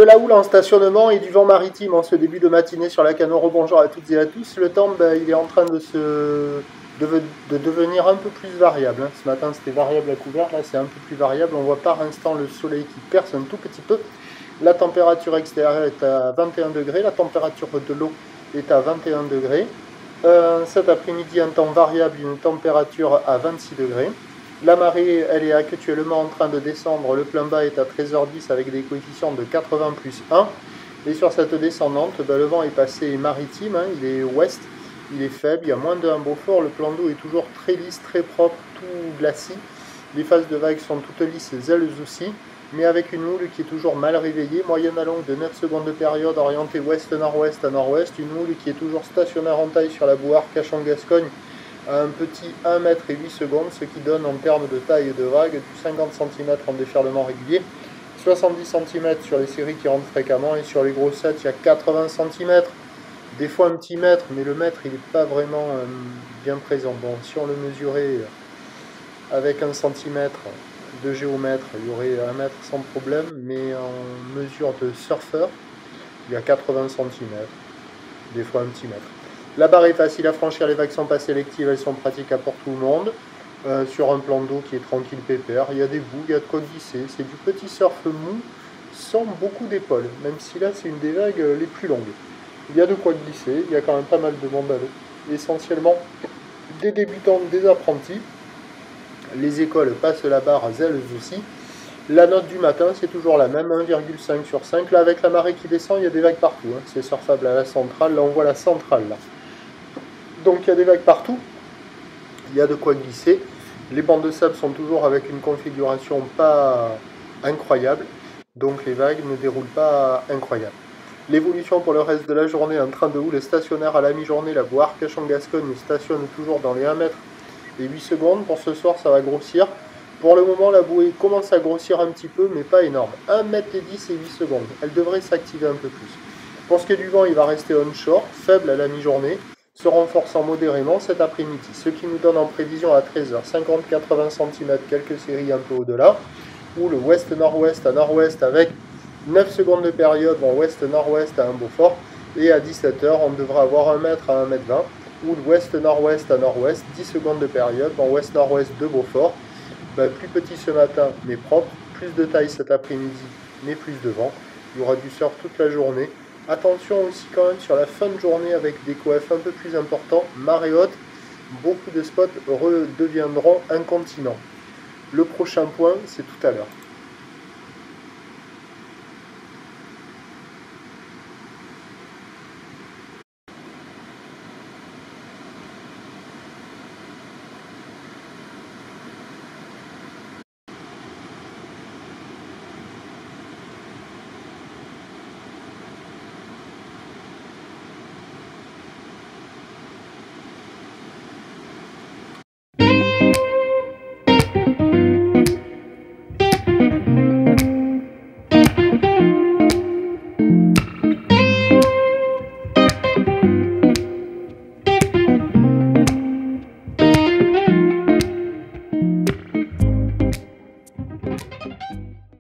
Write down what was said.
De la houle en stationnement et du vent maritime en ce début de matinée sur la Canot. Rebonjour à toutes et à tous. Le temps, il est en train de devenir un peu plus variable. Ce matin, c'était variable à couvert. Là, c'est un peu plus variable. On voit par instant le soleil qui perce un tout petit peu. La température extérieure est à 21 degrés. La température de l'eau est à 21 degrés. Cet après-midi, un temps variable, une température à 26 degrés. La marée, elle est actuellement en train de descendre. Le plein bas est à 13h10 avec des coefficients de 80 plus 1. Et sur cette descendante, le vent est passé maritime, il est ouest, il est faible, il y a moins de 1 Beaufort. Le plan d'eau est toujours très lisse, très propre, tout glacis. Les phases de vagues sont toutes lisses, elles aussi, mais avec une houle qui est toujours mal réveillée. Moyenne à longue de 9 secondes de période, orientée ouest-nord-ouest à nord-ouest. Une houle qui est toujours stationnaire en taille sur la Bouarc, Cachan-Gascogne, à un petit 1 mètre et 8 secondes, ce qui donne en termes de taille de vague du 50 cm en déferlement régulier, 70 cm sur les séries qui rentrent fréquemment, et sur les grossettes, il y a 80 cm, des fois un petit mètre, mais le mètre, il n'est pas vraiment bien présent. Bon, si on le mesurait avec 1 cm de géomètre, il y aurait 1 mètre sans problème, mais en mesure de surfeur, il y a 80 cm, des fois un petit mètre. La barre est facile à franchir, les vagues sont pas sélectives, elles sont praticables pour tout le monde. Sur un plan d'eau qui est tranquille, pépère, il y a des bouts, il y a de quoi glisser. C'est du petit surf mou sans beaucoup d'épaules, même si là c'est une des vagues les plus longues. Il y a de quoi glisser, il y a quand même pas mal de monde à l'eau. Essentiellement des débutants, des apprentis. Les écoles passent la barre, elles aussi. La note du matin, c'est toujours la même, 1,5 sur 5. Là, avec la marée qui descend, il y a des vagues partout. C'est surfable à la centrale. Là, on voit la centrale. Là. Donc, il y a des vagues partout. Il y a de quoi glisser. Les bancs de sable sont toujours avec une configuration pas incroyable. Donc, les vagues ne déroulent pas incroyable. L'évolution pour le reste de la journée, un train de houle stationnaire à la mi-journée. La Bouarc, Cachan-Gascogne stationne toujours dans les 1 mètre et 8 secondes. Pour ce soir, ça va grossir. Pour le moment, la bouée commence à grossir un petit peu, mais pas énorme. 1 mètre et 10 et 8 secondes. Elle devrait s'activer un peu plus. Pour ce qui est du vent, il va rester onshore, faible à la mi-journée, se renforçant modérément cet après-midi. Ce qui nous donne en prévision à 13h 50-80 cm, quelques séries un peu au-delà, ou le ouest-nord-ouest à nord-ouest avec 9 secondes de période, vent ouest-nord-ouest à 1 Beaufort, et à 17h, on devra avoir 1 mètre à 1 mètre 20, ou l'ouest-nord-ouest à nord-ouest, 10 secondes de période, vent ouest-nord-ouest de Beaufort. Plus petit ce matin, mais propre, plus de taille cet après-midi, mais plus de vent. Il y aura du surf toute la journée. Attention aussi quand même sur la fin de journée avec des coefs un peu plus importants, marée haute, beaucoup de spots redeviendront incontinents. Le prochain point, c'est tout à l'heure.